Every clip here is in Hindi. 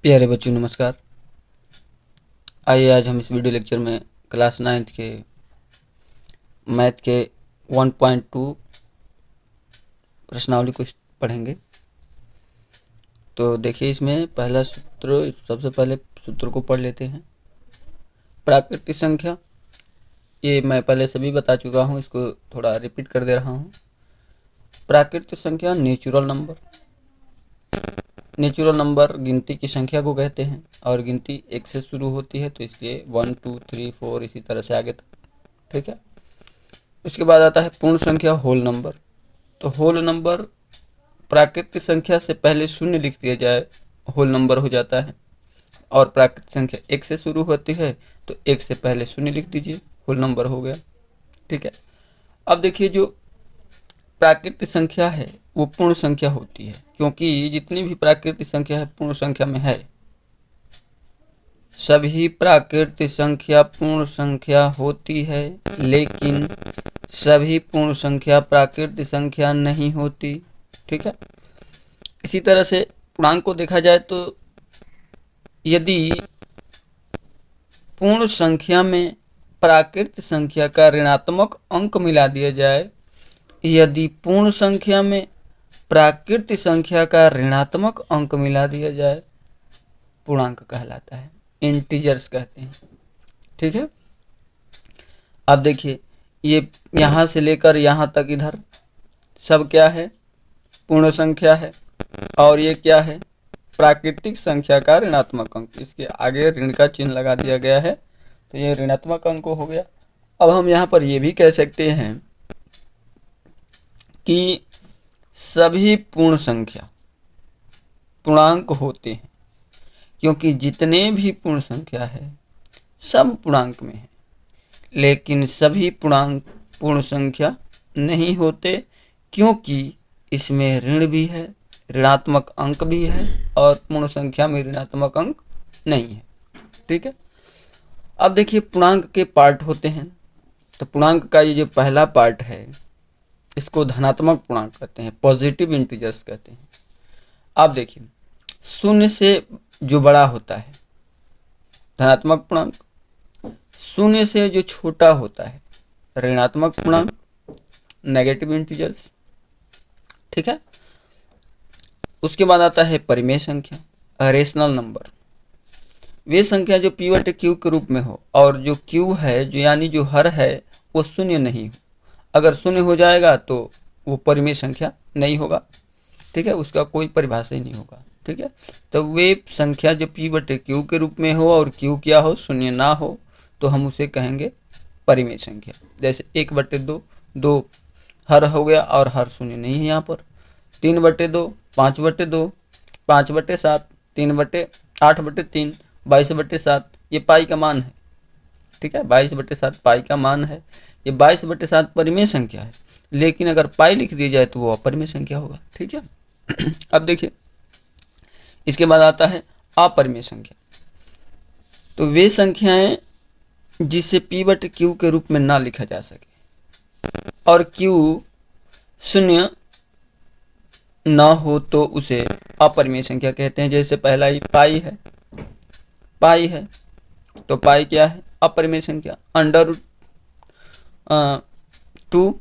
प्यारे बच्चों नमस्कार। आइए आज हम इस वीडियो लेक्चर में क्लास 9th के मैथ के 1.2 प्रश्नावली को पढ़ेंगे। तो देखिए, इसमें पहला सूत्र, सबसे पहले सूत्र को पढ़ लेते हैं। प्राकृतिक संख्या, ये मैं पहले सभी बता चुका हूँ, इसको थोड़ा रिपीट कर दे रहा हूँ। प्राकृतिक संख्या नेचुरल नंबर, नेचुरल नंबर गिनती की संख्या को कहते हैं और गिनती एक से शुरू होती है, तो इसलिए 1 2 3 4 इसी तरह से आगे तक। ठीक है। उसके बाद आता है पूर्ण संख्या, होल नंबर। तो होल नंबर, प्राकृतिक संख्या से पहले शून्य लिख दिया जाए होल नंबर हो जाता है, और प्राकृतिक संख्या एक से शुरू होती है तो एक से पहले शून्य लिख दीजिए, होल नंबर हो गया। ठीक है। अब देखिए, जो प्राकृतिक संख्या है वो पूर्ण संख्या होती है, क्योंकि जितनी भी प्राकृतिक संख्या है पूर्ण संख्या में है। सभी प्राकृतिक संख्या पूर्ण संख्या होती है, लेकिन सभी पूर्ण संख्या प्राकृतिक संख्या नहीं होती। ठीक है। इसी तरह से पूर्णांक को देखा जाए तो यदि पूर्ण संख्या में प्राकृतिक संख्या का ऋणात्मक अंक मिला दिया जाए, यदि पूर्ण संख्या में प्राकृतिक संख्या का ऋणात्मक अंक मिला दिया जाए, पूर्णांक कहलाता है, इंटीजर्स कहते हैं। ठीक है। अब देखिए, ये यहाँ से लेकर यहाँ तक इधर सब क्या है, पूर्ण संख्या है, और ये क्या है, प्राकृतिक संख्या का ऋणात्मक अंक। इसके आगे ऋण का चिन्ह लगा दिया गया है, तो ये ऋणात्मक अंक हो गया। अब हम यहाँ पर ये भी कह सकते हैं कि सभी पूर्ण संख्या पूर्णांक होते हैं, क्योंकि जितने भी पूर्ण संख्या है सब पूर्णांक में है, लेकिन सभी पूर्णांक पूर्ण संख्या नहीं होते, क्योंकि इसमें ऋण भी है, ऋणात्मक अंक भी है, और पूर्ण संख्या में ऋणात्मक अंक नहीं है। ठीक है। अब देखिए, पूर्णांक के पार्ट होते हैं। तो पूर्णांक का ये जो पहला पार्ट है, इसको धनात्मक पूर्णांक कहते हैं, पॉजिटिव इंटीजर्स कहते हैं। आप देखिए, शून्य से जो बड़ा होता है धनात्मक पूर्णांक, शून्य से जो छोटा होता है ऋणात्मक पूर्णांक, नेगेटिव इंटीजर्स। ठीक है। उसके बाद आता है परिमेय संख्या, रेशनल नंबर। वे संख्या जो p बटे q के रूप में हो, और जो q है, जो यानी जो हर है, वो शून्य नहीं हो। अगर शून्य हो जाएगा तो वो परिमेय संख्या नहीं होगा। ठीक है। उसका कोई परिभाषा ही नहीं होगा। ठीक है। तो वे संख्या जो p बटे q के रूप में हो और q क्या हो, शून्य ना हो, तो हम उसे कहेंगे परिमेय संख्या। जैसे 1/2, 2 हर हो गया और हर शून्य नहीं है यहाँ पर। 3/2, 5/2, 5/7, 3/8/3, 22/7, ये पाई का मान है। ठीक है। 22/7 पाई का मान है। ये 22/7 परिमेय संख्या है, लेकिन अगर पाई लिख दी जाए तो वो अपरिमेय संख्या होगा। ठीक है। अब देखिए, इसके बाद आता है अपरिमेय संख्या। तो वे संख्याएं जिसे p बटे q के रूप में ना लिखा जा सके और q शून्य ना हो तो उसे अपरिमेय संख्या कहते हैं। जैसे पहला ही पाई है, पाई है तो पाई क्या है, अपरिमेय संख्या। √2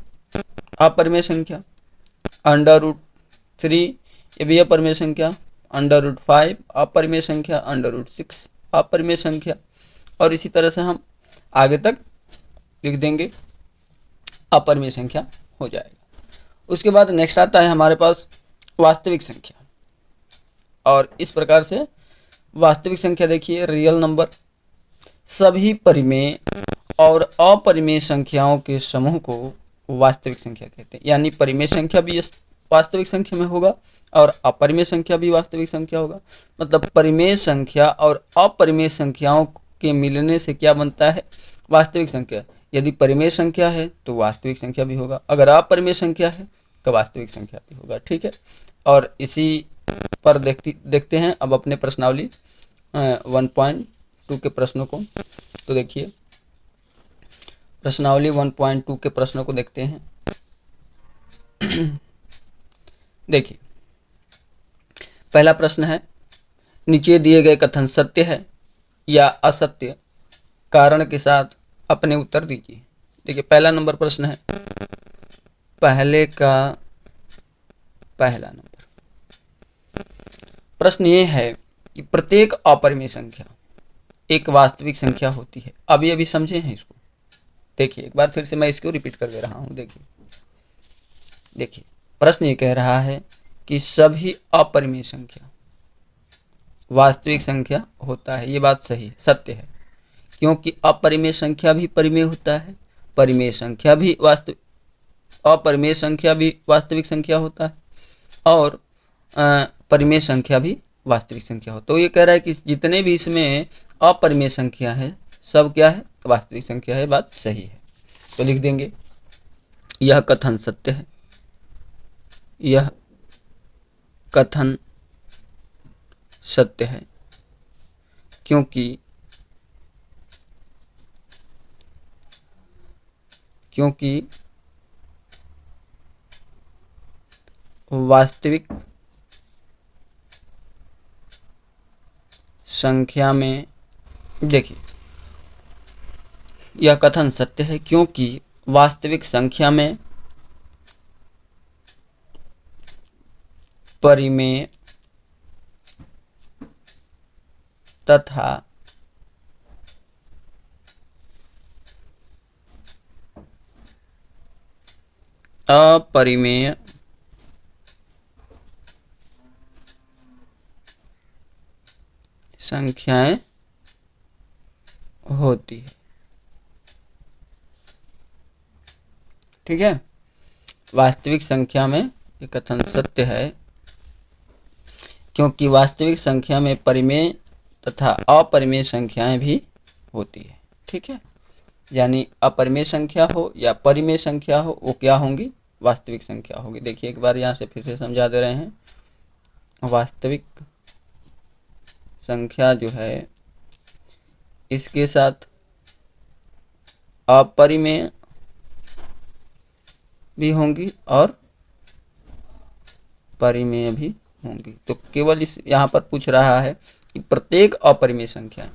अपरिमेय संख्या, √3 ये भी अपरिमेय संख्या, √5 अपरिमेय संख्या, √6 अपरिमेय संख्या, और इसी तरह से हम आगे तक लिख देंगे, अपरिमेय संख्या हो जाएगा। उसके बाद नेक्स्ट आता है हमारे पास वास्तविक संख्या, और इस प्रकार से वास्तविक संख्या देखिए, रियल नंबर। सभी परिमेय और अपरिमेय संख्याओं के समूह को वास्तविक संख्या कहते हैं। यानी परिमेय संख्या भी वास्तविक संख्या में होगा और अपरिमेय संख्या भी वास्तविक संख्या होगा। मतलब परिमेय संख्या और अपरिमेय संख्याओं के मिलने से क्या बनता है, वास्तविक संख्या। यदि परिमेय संख्या है तो वास्तविक संख्या भी होगा, अगर अपरिमेय संख्या है तो वास्तविक संख्या भी होगा। ठीक है। और इसी पर देखते हैं अब अपने प्रश्नावली 1.2 के प्रश्नों को। तो देखिए, प्रश्नावली 1.2 के प्रश्नों को देखते हैं। देखिए, पहला प्रश्न है, नीचे दिए गए कथन सत्य है या असत्य, कारण के साथ अपने उत्तर दीजिए। देखिए पहला नंबर प्रश्न है, पहले का पहला नंबर प्रश्न ये है कि प्रत्येक अपरिमेय संख्या एक वास्तविक संख्या होती है। अभी अभी समझे हैं इसको। देखिए एक बार फिर से मैं इसको रिपीट कर दे रहा हूं। देखिए प्रश्न ये कह रहा है कि सभी अपरिमेय संख्या वास्तविक संख्या होता है। ये बात सही है, सत्य है, क्योंकि अपरिमेय संख्या भी परिमेय होता है, परिमेय संख्या भी वास्तविक, अपरिमेय संख्या भी वास्तविक संख्या होता है, और परिमेय संख्या भी वास्तविक संख्या हो। तो ये कह रहा है कि जितने भी इसमें अपरिमेय संख्या है सब क्या है, वास्तविक संख्या है। बात सही है। तो लिख देंगे यह कथन सत्य है, यह कथन सत्य है, क्योंकि वास्तविक संख्या में, देखिए यह कथन सत्य है क्योंकि वास्तविक संख्या में परिमेय तथा अपरिमेय संख्याएं होती है। ठीक है, वास्तविक संख्या में ये कथन सत्य है क्योंकि वास्तविक संख्या में परिमेय तथा अपरिमेय संख्याएं भी होती है। ठीक है, यानी अपरिमेय संख्या हो या परिमेय संख्या हो, वो क्या होंगी, वास्तविक संख्या होगी। देखिए एक बार यहाँ से फिर से समझा दे रहे हैं। वास्तविक संख्या जो है इसके साथ अपरिमेय भी होंगी और परिमेय भी होंगी। तो केवल इस यहाँ पर पूछ रहा है कि प्रत्येक अपरिमेय संख्या,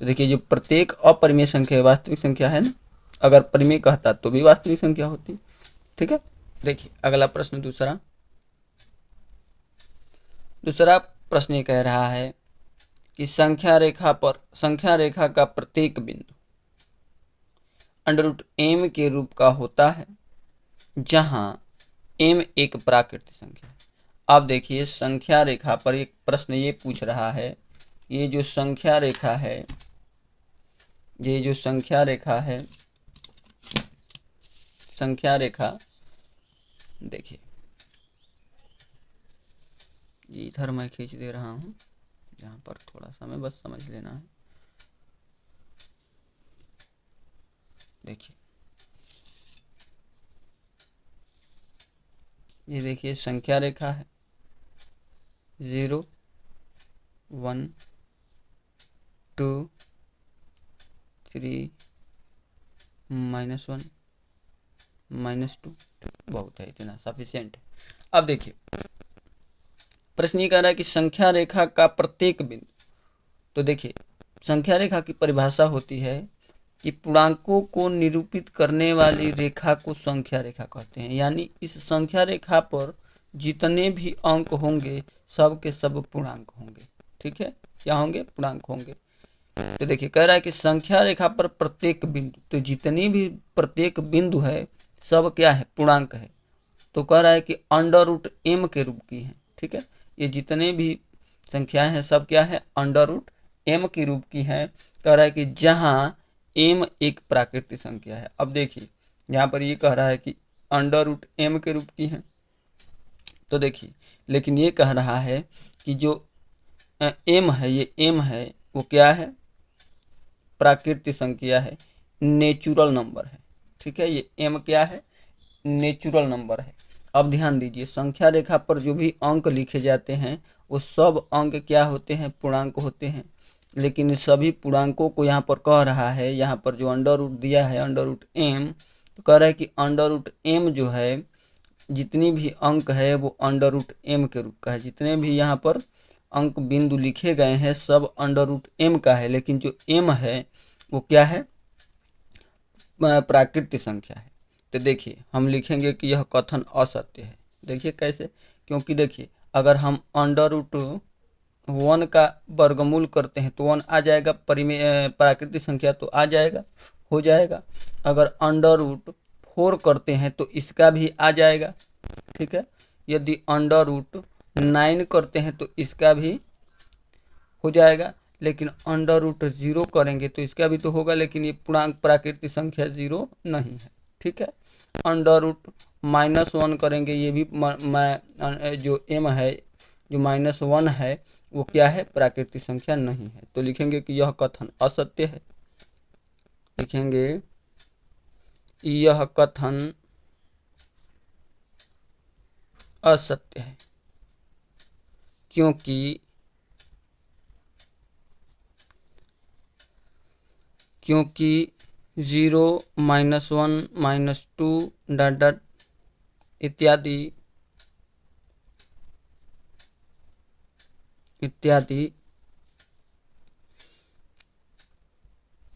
तो देखिए जो प्रत्येक अपरिमेय संख्या वास्तविक संख्या है ना, अगर परिमेय कहता तो भी वास्तविक संख्या होती। ठीक है, देखिए अगला प्रश्न दूसरा प्रश्न ये कह रहा है कि संख्या रेखा का प्रत्येक बिंदु √m के रूप का होता है जहां m एक प्राकृतिक संख्या है। अब देखिए संख्या रेखा पर एक प्रश्न ये पूछ रहा है, ये जो संख्या रेखा देखिए इधर मैं खींच दे रहा हूं, यहाँ पर थोड़ा सा मैं बस समझ लेना है। देखिए ये देखिए संख्या रेखा है 0 1 2 3 -1 -2, बहुत है, इतना सफिशिएंट है। अब देखिए प्रश्न ये कह रहा है कि संख्या रेखा का प्रत्येक बिंदु, तो देखिए संख्या रेखा की परिभाषा होती है कि पूर्णांकों को निरूपित करने वाली रेखा को संख्या रेखा कहते हैं। यानी इस संख्या रेखा पर जितने भी अंक होंगे सब के सब पूर्णांक होंगे। ठीक है, क्या होंगे, पूर्णांक होंगे। तो देखिए कह रहा है कि संख्या रेखा पर प्रत्येक बिंदु, तो जितनी भी प्रत्येक बिंदु है सब क्या है, पूर्णांक है। तो कह रहा है कि √m के रूप की है। ठीक है, ये जितने भी संख्याएं हैं सब क्या है, √m के रूप की है। कह रहा है कि जहां m एक प्राकृतिक संख्या है। अब देखिए यहाँ पर ये कह रहा है कि √m के रूप की है, तो देखिए लेकिन ये कह रहा है कि जो m है, ये m है वो क्या है, प्राकृतिक संख्या है, नेचुरल नंबर है। ठीक है, ये m क्या है, नेचुरल नंबर है। अब ध्यान दीजिए संख्या रेखा पर जो भी अंक लिखे जाते हैं वो सब अंक क्या होते हैं, पूर्णांक होते हैं। लेकिन सभी पूर्णांकों को यहाँ पर कह रहा है, यहाँ पर जो अंडर रूट दिया है √m, तो कह रहा है कि √m जो है जितनी भी अंक है वो √m के रूप का है। जितने भी यहाँ पर अंक बिंदु लिखे गए हैं सब अंडर रूट एम का है, लेकिन जो एम है वो क्या है, प्राकृतिक संख्या है। तो देखिए हम लिखेंगे कि यह कथन असत्य है। देखिए कैसे, क्योंकि देखिए अगर हम अंडर रूट 1 का वर्गमूल करते हैं तो 1 आ जाएगा, प्राकृतिक संख्या तो आ जाएगा, हो जाएगा। अगर अंडर रूट 4 करते हैं तो इसका भी आ जाएगा, ठीक है। यदि अंडर रूट 9 करते हैं तो इसका भी हो जाएगा, लेकिन अंडर रूट 0 करेंगे तो इसका भी तो होगा, लेकिन ये पूर्णांक प्राकृतिक संख्या 0 नहीं है, ठीक है। अंडर रूट -1 करेंगे, ये भी जो m है, जो -1 है वो क्या है, प्राकृतिक संख्या नहीं है। तो लिखेंगे कि यह कथन असत्य है। लिखेंगे यह कथन असत्य है, क्योंकि 0 -1 -2 डॉट डॉट इत्यादि इत्यादि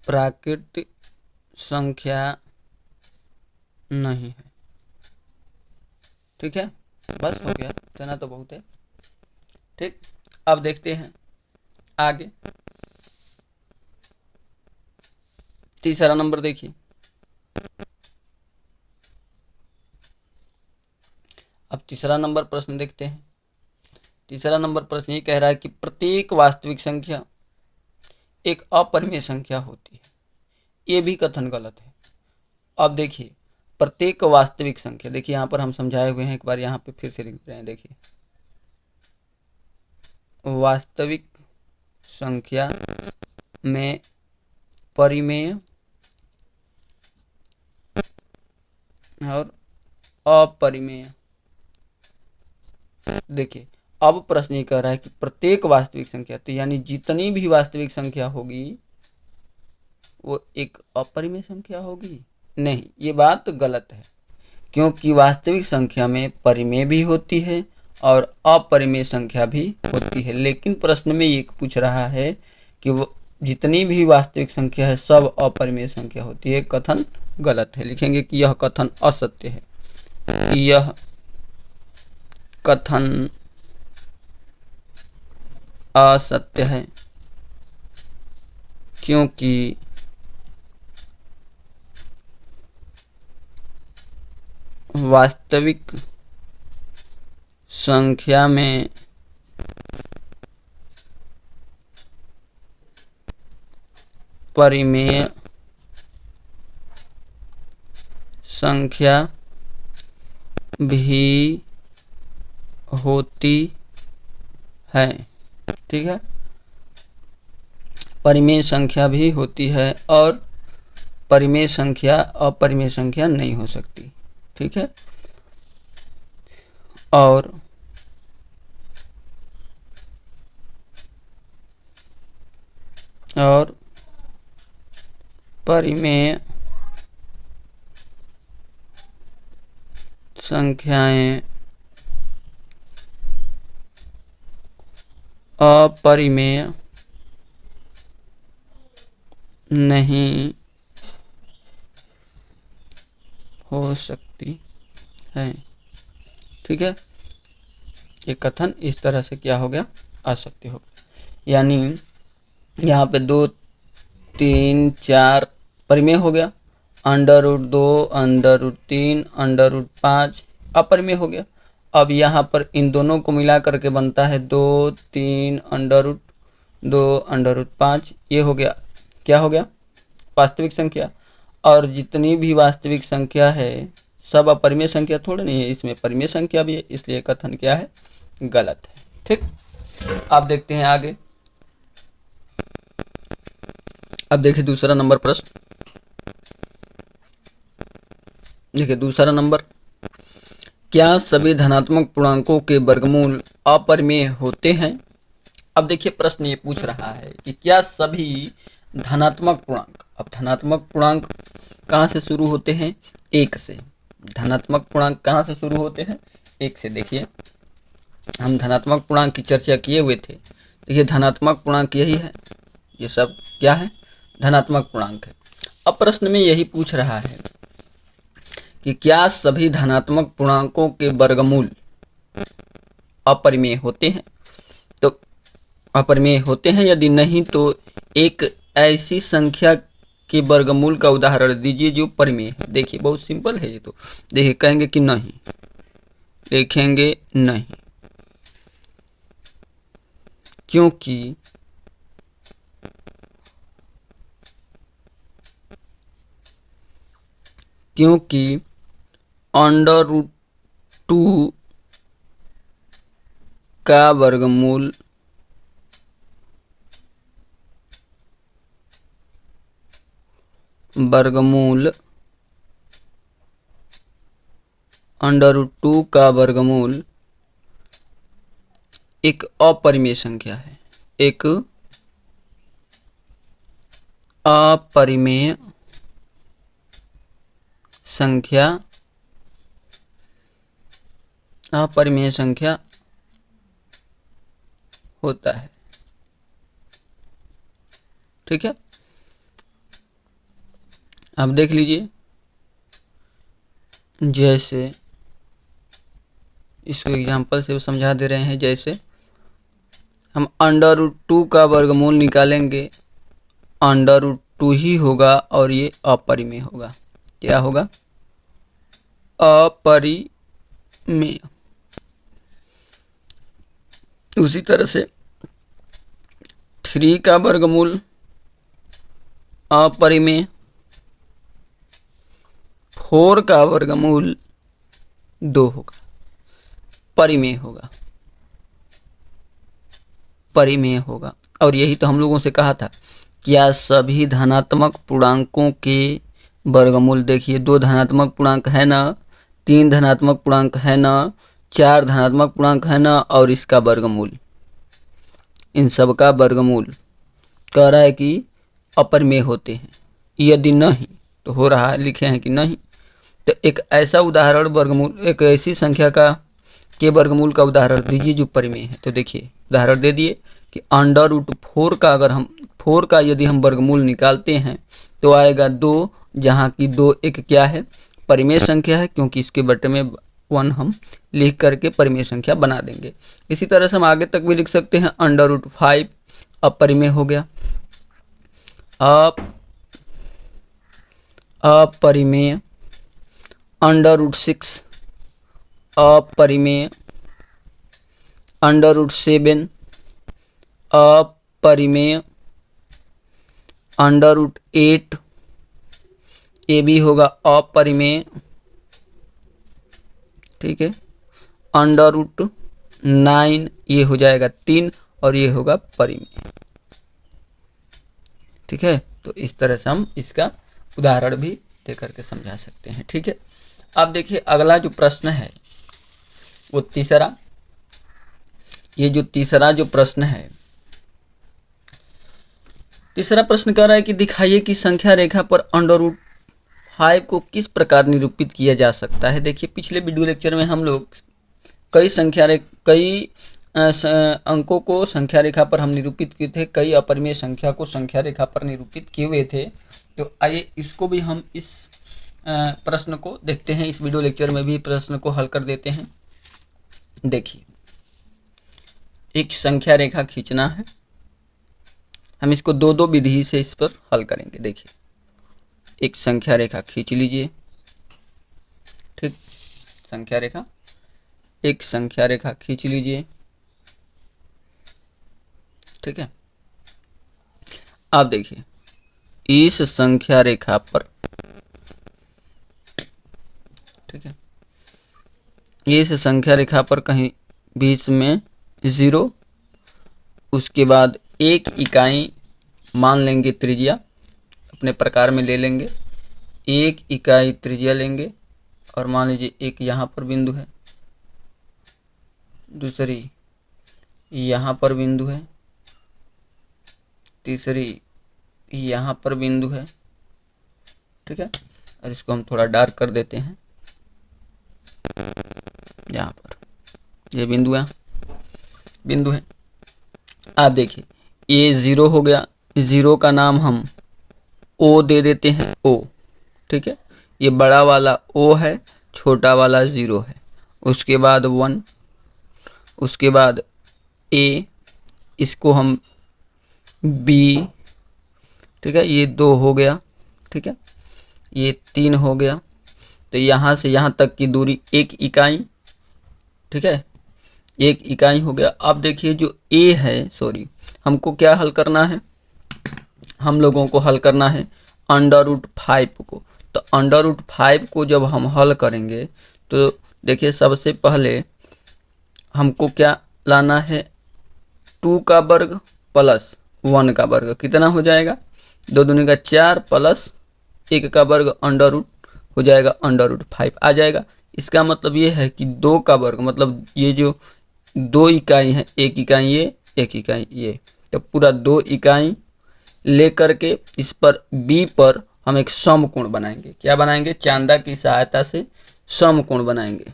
प्राकृतिक संख्या नहीं है, ठीक है। बस हो गया, इतना तो बहुत है, ठीक। अब देखते हैं आगे तीसरा नंबर। देखिए अब तीसरा नंबर प्रश्न देखते हैं। तीसरा नंबर प्रश्न ये कह रहा है कि प्रत्येक वास्तविक संख्या एक अपरिमेय संख्या होती है। ये भी कथन गलत है। अब देखिए प्रत्येक वास्तविक संख्या, देखिए यहाँ पर हम समझाए हुए हैं, एक बार यहाँ पे फिर से लिख रहे हैं। देखिए वास्तविक संख्या में परिमेय और अपरिमेय। देखिए अब प्रश्न ये कह रहा है कि प्रत्येक वास्तविक संख्या, तो यानी जितनी भी वास्तविक संख्या होगी वो एक अपरिमेय संख्या होगी। नहीं, ये बात गलत है, क्योंकि वास्तविक संख्या में परिमेय भी होती है और अपरिमेय संख्या भी होती है। लेकिन प्रश्न में ये पूछ रहा है कि वो जितनी भी वास्तविक संख्या है सब अपरिमेय संख्या होती है। कथन गलत है। लिखेंगे कि यह कथन असत्य है। यह कथन असत्य है, क्योंकि वास्तविक संख्या में परिमेय संख्या भी होती है, ठीक है। परिमेय संख्या भी होती है और परिमेय संख्या अपरिमेय संख्या नहीं हो सकती, ठीक है। और परिमेय संख्याएं अपरिमेय नहीं हो सकती है, ठीक है। ये कथन इस तरह से क्या हो गया, असत्य हो गया। यानी यहाँ पे 2 3 4 परिमेय हो गया, √2 √3 √5 अपरिमेय हो गया। अब यहाँ पर इन दोनों को मिला करके बनता है 2 3 √2 √5। ये हो गया, क्या हो गया, वास्तविक संख्या। और जितनी भी वास्तविक संख्या है सब अपरिमेय संख्या थोड़ी नहीं है, इसमें परिमेय संख्या भी है, इसलिए कथन क्या है, गलत है, ठीक। अब देखते हैं आगे। अब देखिए दूसरा नंबर प्रश्न। देखिए दूसरा नंबर, क्या सभी धनात्मक पूर्णांकों के वर्गमूल अपरिमेय होते हैं। अब देखिए प्रश्न ये पूछ रहा है कि क्या सभी धनात्मक पूर्णांक, अब धनात्मक पूर्णांक कहाँ से शुरू होते हैं, 1 से। धनात्मक पूर्णांक कहाँ से शुरू होते हैं, 1 से। देखिए हम धनात्मक पूर्णांक की चर्चा किए हुए थे। देखिए धनात्मक पूर्णांक यही है, ये सब क्या है, धनात्मक पूर्णांक है। अब प्रश्न में यही पूछ रहा है कि क्या सभी धनात्मक पूर्णांकों के वर्गमूल अपरिमेय होते हैं? तो अपरिमेय होते हैं, यदि नहीं तो एक ऐसी संख्या के वर्गमूल का उदाहरण दीजिए जो परिमेय है। देखिए बहुत सिंपल है ये तो। देखिए कहेंगे कि नहीं, लिखेंगे नहीं, क्योंकि अंडर रूट 2 का वर्गमूल अंडर रूट 2 का वर्गमूल एक अपरिमेय संख्या है, एक अपरिमेय संख्या होता है। ठीक है, अब देख लीजिए, जैसे इसको एग्जांपल से समझा दे रहे हैं। जैसे हम अंडर रूट 2 का वर्गमूल निकालेंगे, अंडर रूट 2 ही होगा और ये अपरिमेय होगा। क्या होगा? अपरिमेय। उसी तरह से 3 का वर्गमूल अपरिमेय, 4 का वर्गमूल 2 होगा, परिमेय होगा। और यही तो हम लोगों से कहा था, क्या सभी धनात्मक पूर्णांकों के वर्गमूल, देखिए 2 धनात्मक पूर्णांक है ना, 3 धनात्मक पूर्णांक है ना, 4 धनात्मक पूर्णांक है ना, और इसका वर्गमूल, इन सब का वर्गमूल कह रहा है कि अपरिमेय होते हैं। यदि नहीं तो हो रहा है, लिखे हैं कि नहीं, तो एक ऐसा उदाहरण वर्गमूल, एक ऐसी संख्या का के वर्गमूल का उदाहरण दीजिए जो परिमेय है। तो देखिए उदाहरण दे दिए कि अंडर रूट 4 का, अगर हम 4 का यदि हम वर्गमूल निकालते हैं तो आएगा 2, जहाँ की 2 एक क्या है, परिमेय संख्या है, क्योंकि इसके बटे में 1 हम लिख करके परिमेय संख्या बना देंगे। इसी तरह से हम आगे तक भी लिख सकते हैं, अंडर रूट 5 अपरिमेय हो गया, अपरिमेय, अंडर रूट 6 अपरिमेय, अंडर रूट 7 अपरिमेय, अंडर रूट 8 ये भी होगा अपरिमेय। ठीक है, अंडर रूट 9 ये हो जाएगा 3 और ये होगा परिमेय। ठीक है, तो इस तरह से हम इसका उदाहरण भी दे करके समझा सकते हैं। ठीक है, अब देखिए अगला जो प्रश्न है वो तीसरा, ये जो तीसरा जो प्रश्न है, तीसरा प्रश्न कह रहा है कि दिखाइए कि संख्या रेखा पर अंडर रूट 5 को किस प्रकार निरूपित किया जा सकता है। देखिए पिछले वीडियो लेक्चर में हम लोग कई अंकों को संख्या रेखा पर हम निरूपित किए थे, कई अपरिमेय संख्या को संख्या रेखा पर निरूपित किए हुए थे। तो आइए इसको भी हम इस प्रश्न को देखते हैं, इस वीडियो लेक्चर में भी प्रश्न को हल कर देते हैं। देखिए एक संख्या रेखा खींचना है, हम इसको दो विधि से इस पर हल करेंगे। देखिए एक संख्या रेखा खींच लीजिए, ठीक, एक संख्या रेखा खींच लीजिए। ठीक है, अब देखिए इस संख्या रेखा पर, ठीक है, इस संख्या रेखा पर कहीं बीच में 0, उसके बाद 1 इकाई मान लेंगे त्रिज्या, अपने प्रकार में ले लेंगे, 1 इकाई त्रिज्या लेंगे, और मान लीजिए एक यहाँ पर बिंदु है, दूसरी यहाँ पर बिंदु है, तीसरी यहाँ पर बिंदु है। ठीक है, और इसको हम थोड़ा डार्क कर देते हैं, यहाँ पर ये बिंदु है। बिंदु है। आप देखिए ये 0 हो गया, 0 का नाम हम ओ दे देते हैं, ओ, ठीक है। ये बड़ा वाला ओ है, छोटा वाला 0 है। उसके बाद 1, उसके बाद ए, इसको हम बी, ठीक है, ये 2 हो गया, ठीक है, ये 3 हो गया। तो यहाँ से यहाँ तक की दूरी 1 इकाई, ठीक है, 1 इकाई हो गया। अब देखिए जो ए है, सॉरी, हमको क्या हल करना है, हम लोगों को हल करना है √5 को। तो √5 को जब हम हल करेंगे तो देखिए सबसे पहले हमको क्या लाना है, 2 का वर्ग प्लस 1 का वर्ग, कितना हो जाएगा, 2 दूनी का 4 प्लस 1 का वर्ग अंडर हो जाएगा, √5 आ जाएगा। इसका मतलब ये है कि 2 का वर्ग मतलब ये जो 2 इकाई है, 1 इकाई ये, 1 इकाई ये, तो पूरा 2 इकाई लेकर के इस पर बी पर हम एक समकोण बनाएंगे। क्या बनाएंगे, चांदा की सहायता से समकोण बनाएंगे।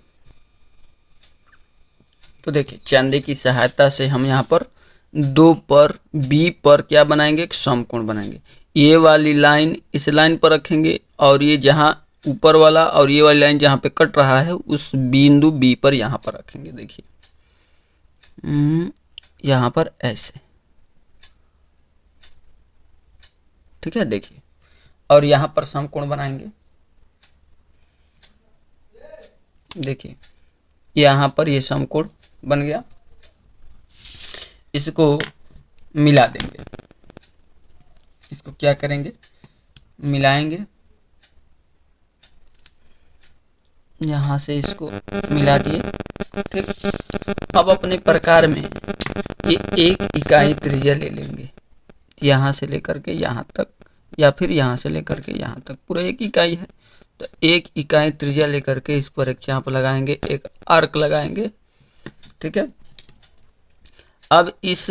तो देखिए चांदे की सहायता से हम यहाँ पर 2 पर बी पर क्या बनाएंगे, एक समकोण बनाएंगे। ये वाली लाइन इस लाइन पर रखेंगे और ये जहाँ ऊपर वाला और ये वाली लाइन जहाँ पे कट रहा है उस बिंदु बी पर यहाँ पर रखेंगे। देखिए यहाँ पर ऐसे, ठीक है, देखिए, और यहाँ पर समकोण बनाएंगे। देखिए यहाँ पर ये समकोण बन गया, इसको मिला देंगे, इसको क्या करेंगे, मिलाएंगे, यहाँ से इसको मिला दिए, ठीक। अब अपने प्रकार में ये 1 इकाई त्रिज्या ले लेंगे, यहाँ से लेकर के यहाँ तक या फिर यहाँ से लेकर के यहाँ तक पूरा 1 इकाई है। तो 1 इकाई त्रिज्या लेकर के इस पर एक चाप लगाएंगे, एक आर्क लगाएंगे, ठीक है। अब इस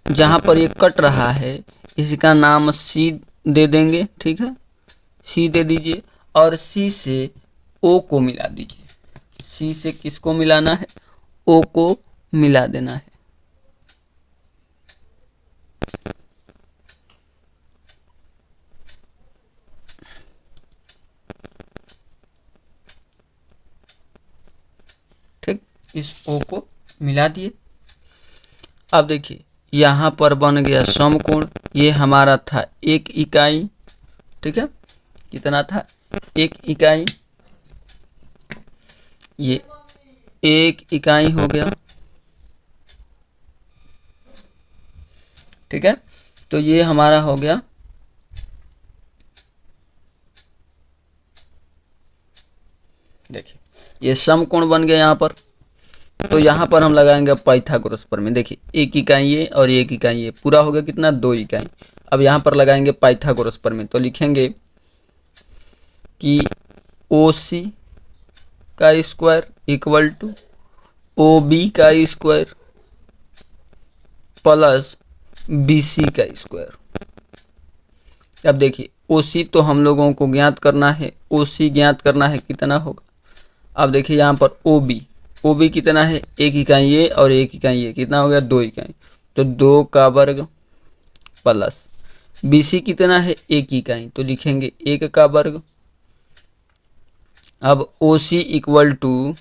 जहाँ पर ये कट रहा है इसका नाम सी दे देंगे, ठीक है, सी दे दीजिए और सी से ओ को मिला दीजिए। सी से किसको मिलाना है, ओ को मिला देना है। ठीक, इस ओ को मिला दिए। अब देखिए यहाँ पर बन गया समकोण, ये हमारा था 1 इकाई, ठीक है, कितना था, 1 इकाई, ये 1 इकाई हो गया, ठीक है। तो ये हमारा हो गया, देखिए ये समकोण बन गया यहाँ पर। तो यहाँ पर हम लगाएंगे पाइथागोरस प्रमेय। देखिए 1 इकाई ये और 1 इकाई ये, पूरा हो गया कितना, 2 इकाई। अब यहाँ पर लगाएंगे पाइथागोरस प्रमेय, तो लिखेंगे कि OC का स्क्वायर इक्वल टू OB का स्क्वायर प्लस BC का स्क्वायर। अब देखिए OC तो हम लोगों को ज्ञात करना है, OC ज्ञात करना है, कितना होगा। अब देखिए यहाँ पर OB कितना है, 1 इकाई ये और 1 इकाई ये, कितना हो गया, 2 इकाई। तो 2 का वर्ग प्लस BC कितना है, 1 इकाई, तो लिखेंगे 1 का वर्ग। अब OC equal to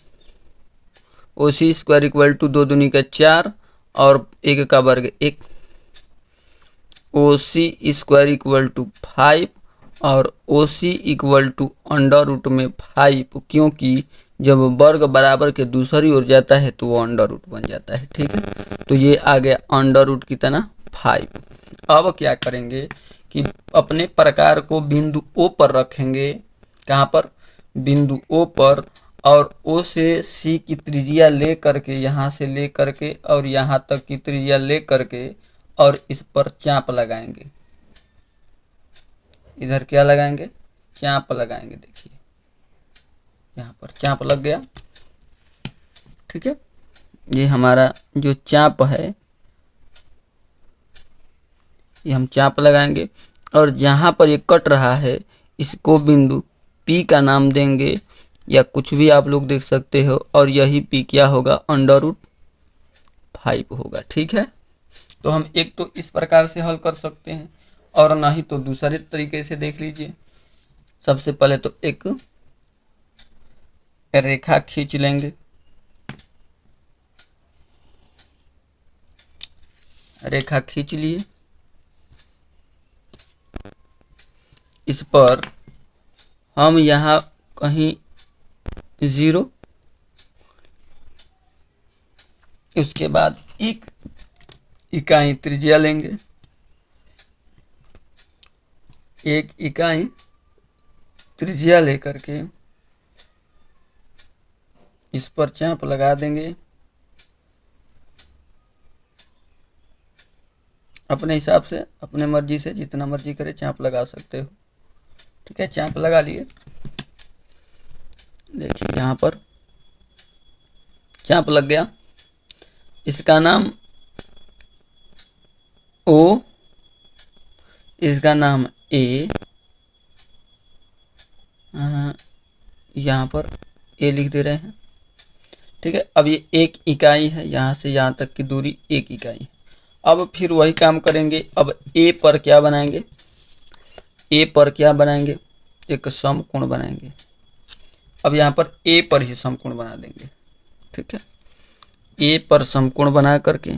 OC square equal to 2 दूनी का 4 और 1 का वर्ग 1, OC स्क्वायर इक्वल टू 5 और OC equal to under root में 5, क्योंकि जब वर्ग बराबर के दूसरी ओर जाता है तो वो अंडर रूट बन जाता है, ठीक है। तो ये आ गया अंडर रूट कितना, 5। अब क्या करेंगे कि अपने प्रकार को बिंदु O पर रखेंगे, कहाँ पर, बिंदु O पर, और O से C की त्रिज्या ले करके, यहाँ से ले करके और यहाँ तक की त्रिज्या ले करके और इस पर चाप लगाएंगे। इधर क्या लगाएंगे, चाप लगाएंगे। देखिए यहाँ पर चाप लग गया, ठीक है। ये हमारा जो चाप है ये हम चाप लगाएंगे और जहाँ पर ये कट रहा है इसको बिंदु P का नाम देंगे या कुछ भी आप लोग देख सकते हो, और यही P क्या होगा, अंडर रूट 5 होगा। ठीक है, तो हम एक तो इस प्रकार से हल कर सकते हैं और नहीं तो दूसरे तरीके से देख लीजिए। सबसे पहले तो एक रेखा खींच लेंगे, रेखा खींच लिए, इस पर हम यहाँ कहीं 0, उसके बाद 1 इकाई त्रिज्या लेंगे, 1 इकाई त्रिज्या लेकर के इस पर चाप लगा देंगे। अपने हिसाब से, अपने मर्जी से जितना मर्जी करे चाप लगा सकते हो। ठीक है, चाप लगा लिए। देखिए यहाँ पर चाप लग गया। इसका नाम O, इसका नाम A, यहाँ पर A लिख दे रहे हैं। ठीक है, अब ये 1 इकाई है, यहाँ से यहाँ तक की दूरी 1 इकाई है। अब फिर वही काम करेंगे। अब A पर क्या बनाएंगे, A पर क्या बनाएंगे, एक समकोण बनाएंगे। अब यहाँ पर A पर ही समकोण बना देंगे। ठीक है, A पर समकोण बना करके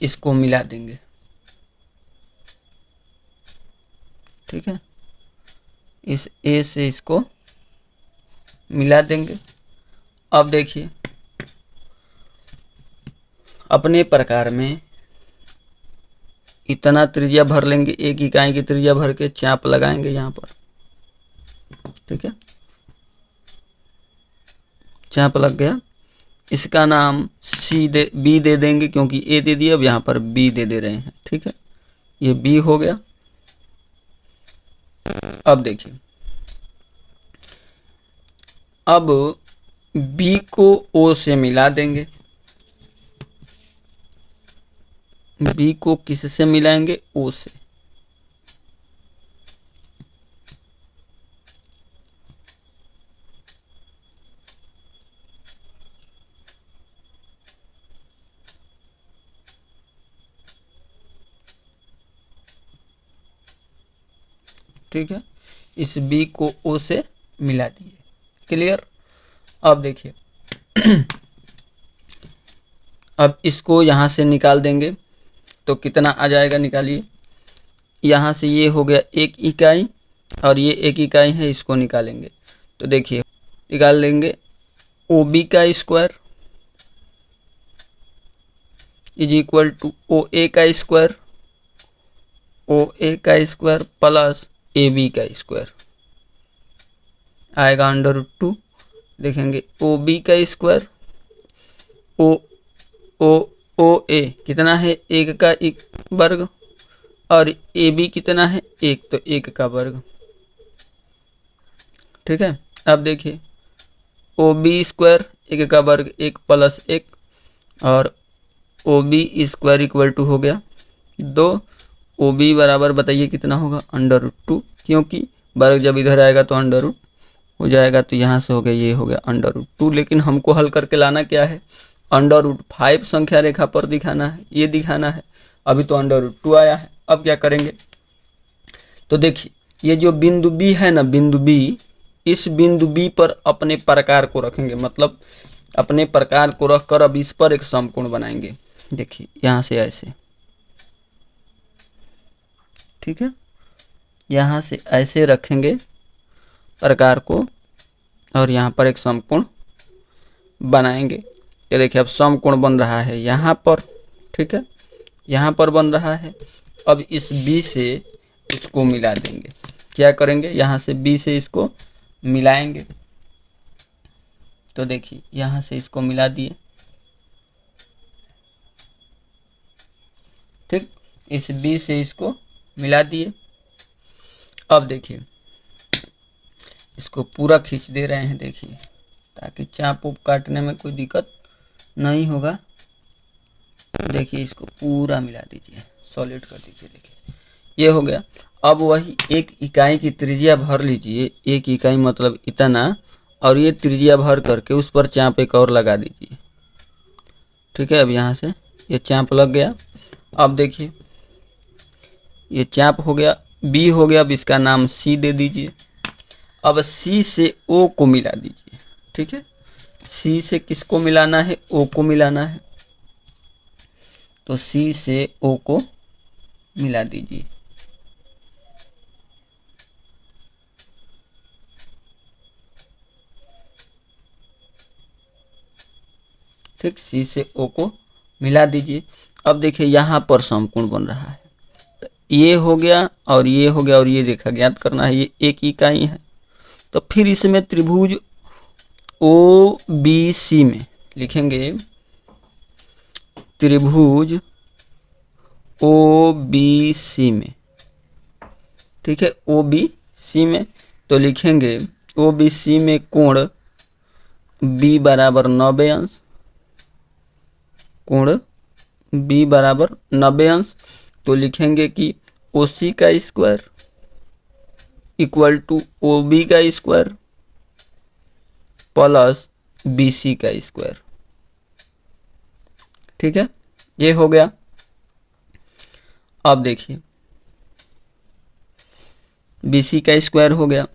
इसको मिला देंगे। ठीक है, इस A से इसको मिला देंगे। अब देखिए अपने प्रकार में इतना त्रिज्या भर लेंगे, 1 इकाई की त्रिज्या भर के चाप लगाएंगे यहाँ पर। ठीक है, चाप लग गया। इसका नाम B दे देंगे, क्योंकि A दे दिया, अब यहाँ पर B दे दे रहे हैं। ठीक है, ये B हो गया। अब देखिए, अब B को O से मिला देंगे। B को किससे मिलाएंगे, O से। ठीक है, इस B को O से मिला दिए। क्लियर। अब देखिए अब इसको यहाँ से निकाल देंगे तो कितना आ जाएगा, निकालिए। यहाँ से ये हो गया 1 इकाई और ये 1 इकाई है, इसको निकालेंगे तो देखिए निकाल लेंगे OB का square is equal to OA का स्क्वायर, OA का स्क्वायर प्लस AB का स्क्वायर आएगा √2। देखेंगे OB का स्क्वायर, OA कितना है, 1 का वर्ग, और AB कितना है, 1, तो 1 का वर्ग। ठीक है, अब देखिए OB स्क्वायर 1 का वर्ग 1 प्लस 1 और OB स्क्वायर इक्वल टू हो गया 2। OB बराबर बताइए कितना होगा, √2, क्योंकि वर्ग जब इधर आएगा तो अंडर हो जाएगा, तो यहाँ से हो गया, ये हो गया √2। लेकिन हमको हल करके लाना क्या है, √5 संख्या रेखा पर दिखाना है, ये दिखाना है। अभी तो √2 आया है। अब क्या करेंगे, तो देखिए ये जो बिंदु B है ना, बिंदु B, इस बिंदु B पर अपने प्रकार को रखेंगे, मतलब अपने प्रकार को रखकर अब इस पर एक समकोण बनाएंगे। देखिए यहाँ से ऐसे, ठीक है, यहाँ से ऐसे रखेंगे प्रकार को और यहाँ पर एक समकोण बनाएंगे। तो देखिए अब समकोण बन रहा है यहाँ पर। ठीक है, यहाँ पर बन रहा है। अब इस B से इसको मिला देंगे। क्या करेंगे, यहाँ से B से इसको मिलाएंगे। तो देखिए यहाँ से इसको मिला दिए। ठीक, इस B से इसको मिला दिए। अब देखिए इसको पूरा खींच दे रहे हैं, देखिए, ताकि चाप उप काटने में कोई दिक्कत नहीं होगा। देखिए इसको पूरा मिला दीजिए, सॉलिड कर दीजिए। देखिए ये हो गया। अब वही 1 इकाई की त्रिज्या भर लीजिए, 1 इकाई मतलब इतना, और ये त्रिज्या भर करके उस पर चाप एक और लगा दीजिए। ठीक है, अब यहाँ से ये चाप लग गया। अब देखिए ये चाप हो गया, बी हो गया। अब इसका नाम सी दे दीजिए। अब सी से ओ को मिला दीजिए। ठीक है, सी से किसको मिलाना है? ओ को मिलाना है। तो सी से ओ को मिला दीजिए। ठीक, सी से ओ को मिला दीजिए। अब देखिए यहाँ पर समकोण बन रहा है। तो ये हो गया और ये हो गया और ये देखा ज्ञात करना है, ये एक इकाई है। तो फिर इसमें त्रिभुज ओ बी सी में लिखेंगे त्रिभुज ओ बी सी में। ठीक है, ओ बी सी में तो लिखेंगे ओ बी सी में कोण बी बराबर 90 अंश, कोण बी बराबर 90 अंश। तो लिखेंगे कि ओ सी का square equal to O B का स्क्वायर प्लस बी सी का स्क्वायर। ठीक है, ये हो गया। अब देखिए बी सी का स्क्वायर हो गया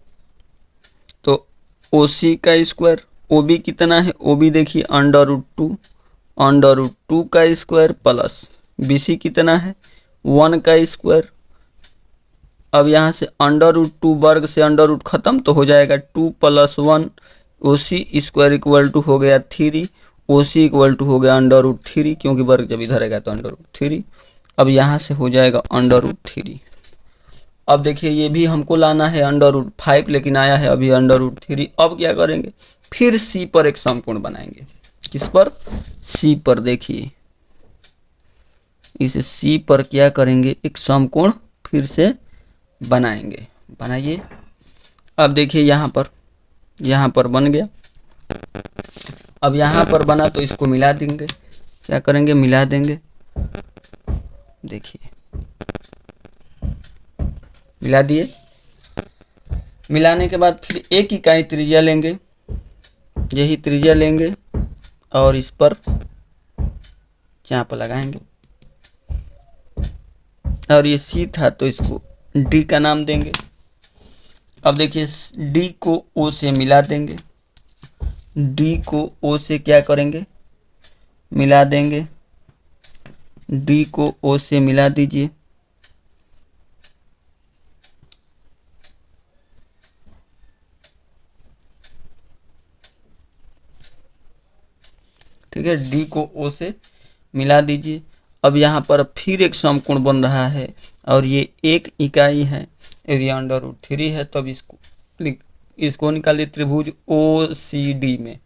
तो ओ सी का स्क्वायर, ओ बी कितना है? ओ बी देखिए अंडर रूट टू का स्क्वायर प्लस बी सी कितना है? 1 का स्क्वायर। अब यहाँ से अंडर रूट 2 वर्ग से अंडर रूट खत्म तो हो जाएगा 2 + 1 ओ सी स्क्वायर इक्वल टू हो गया 3। ओ सी इक्वल टू हो गया अंडर रूट 3, क्योंकि वर्ग जब इधर आएगा तो अंडर रूट 3। अब यहाँ से हो जाएगा अंडर रूट 3। अब देखिए ये भी हमको लाना है अंडर रूट 5, लेकिन आया है अभी अंडर रूट 3। अब क्या करेंगे? फिर सी पर एक समकोण बनाएंगे। किस पर? सी पर। देखिए इस सी पर क्या करेंगे? एक समकोण फिर से बनाएंगे। बनाइए। अब देखिए यहाँ पर बन गया। अब यहाँ पर बना तो इसको मिला देंगे। क्या करेंगे? मिला देंगे। देखिए मिला दिए। मिलाने के बाद फिर एक इकाई त्रिज्या लेंगे, यही त्रिज्या लेंगे और इस पर चाप लगाएंगे। और ये सी था तो इसको डी का नाम देंगे। अब देखिए डी को ओ से मिला देंगे। डी को ओ से क्या करेंगे? मिला देंगे। डी को ओ से मिला दीजिए। ठीक है, डी को ओ से मिला दीजिए। अब यहाँ पर फिर एक समकोण बन रहा है और ये एक इकाई है, एरिया अंडर रूट 3 है। तो अब इसको निकालिए त्रिभुज ओ सी डी में।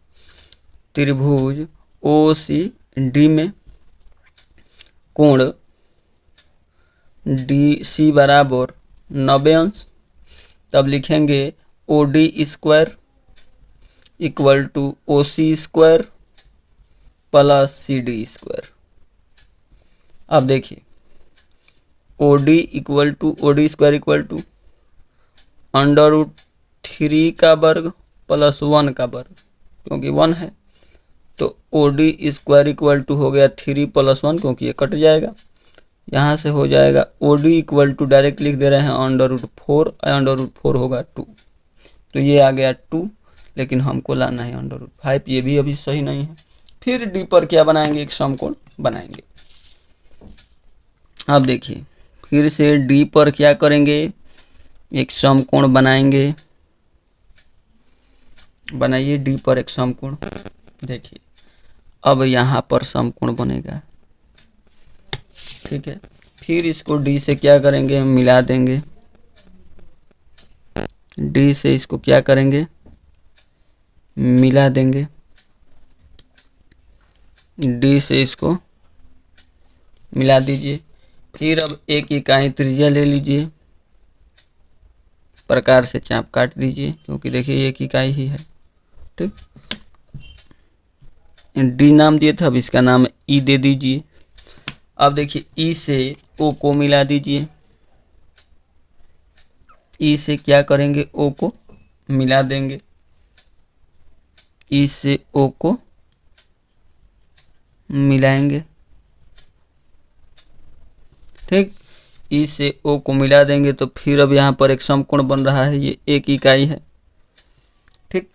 त्रिभुज ओ सी डी में कोण डी सी बराबर 90 अंश। तब लिखेंगे O D square equal to O C square plus C D square. अब देखिए O D square equal to under root 3 का वर्ग प्लस 1 का वर्ग, क्योंकि 1 है। तो O D square equal to हो गया 3 + 1, क्योंकि ये कट जाएगा। यहाँ से हो जाएगा O D equal to, direct लिख दे रहे हैं अंडर रूट 4 होगा 2। तो ये आ गया 2, लेकिन हमको लाना है अंडर रूट 5। ये भी अभी सही नहीं है। फिर डी पर क्या बनाएंगे? एक समकोण बनाएंगे। अब देखिए फिर से डी पर क्या करेंगे? एक समकोण बनाएंगे। बनाइए डी पर एक समकोण। देखिए अब यहाँ पर समकोण बनेगा। ठीक है, फिर इसको डी से क्या करेंगे? मिला देंगे। डी से इसको क्या करेंगे? मिला देंगे। डी से इसको मिला दीजिए। फिर अब एक इकाई त्रिज्या ले लीजिए, प्रकार से चाप काट दीजिए, क्योंकि देखिए एक इकाई ही है। ठीक, डी नाम दिए थे, अब इसका नाम ई दे दीजिए। अब देखिए ई से ओ को मिला दीजिए। ई से क्या करेंगे? ओ को मिला देंगे। ई से ओ को मिलाएंगे। ठीक, ई से ओ को मिला देंगे तो फिर अब यहाँ पर एक समकोण बन रहा है, ये एक इकाई है। ठीक,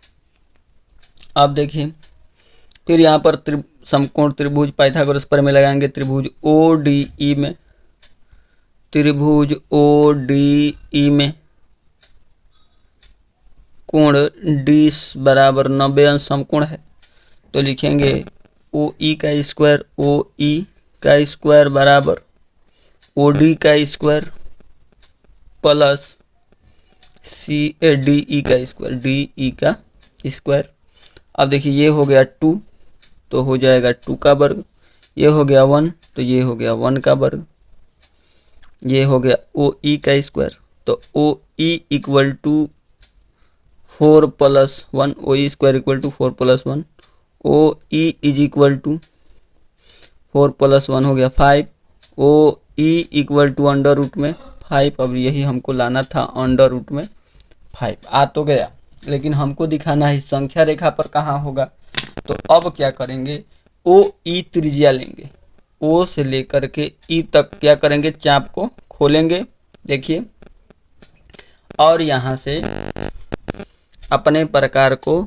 अब देखिए फिर यहाँ पर समकोण त्रिभुज पाइथागोरस प्रमेय लगाएंगे। त्रिभुज ओ डी ई में, त्रिभुज ओ डी ई में कोण डी बराबर 90 अंश समकोण है, तो लिखेंगे ओ ई का स्क्वायर, ओ ई का स्क्वायर बराबर ओ डी का square plus C D E का स्क्वायर, डी ई का स्क्वायर। अब देखिए ये हो गया 2 तो हो जाएगा 2 का वर्ग, ये हो गया 1 तो ये हो गया 1 का वर्ग, ये हो गया ओ ई का स्क्वायर, तो O E equal to 4 + 1, O E square equal to 4 + 1, O E is equal to 4 + 1 हो गया 5, O E equal to under root में 5। अब यही हमको लाना था अंडर रूट में 5, आ तो गया, लेकिन हमको दिखाना है संख्या रेखा पर कहाँ होगा। तो अब क्या करेंगे, ओ ई त्रिज्या लेंगे, ओ से लेकर के ई तक क्या करेंगे, चाप को खोलेंगे। देखिए, और यहाँ से अपने प्रकार को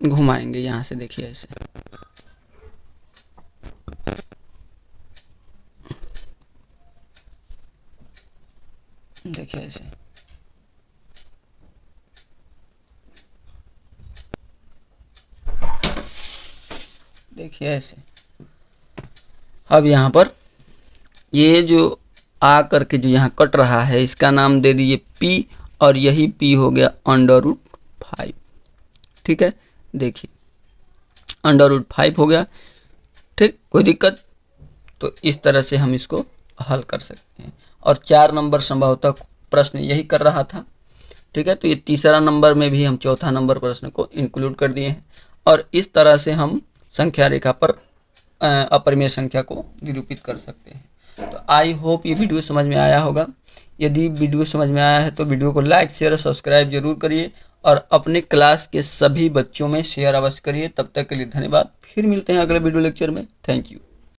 घुमाएंगे यहाँ से। देखिए ऐसे, देखिए ऐसे, देखिए ऐसे। अब यहाँ पर ये जो आ करके जो यहाँ कट रहा है इसका नाम दे दीजिए P, और यही P हो गया अंडर रूट 5। ठीक है, देखिए अंडर रूट 5 हो गया। ठीक, कोई दिक्कत? तो इस तरह से हम इसको हल कर सकते हैं, और 4 नंबर संभवतः प्रश्न यही कर रहा था। ठीक है, तो ये तीसरा नंबर में भी हम चौथा नंबर प्रश्न को इंक्लूड कर दिए हैं, और इस तरह से हम संख्या रेखा पर अपरिमेय संख्या को निरूपित कर सकते हैं। तो आई होप ये वीडियो समझ में आया होगा। यदि वीडियो समझ में आया है तो वीडियो को लाइक शेयर और सब्सक्राइब जरूर करिए, और अपने क्लास के सभी बच्चों में शेयर अवश्य करिए। तब तक के लिए धन्यवाद, फिर मिलते हैं अगले वीडियो लेक्चर में। Thank you.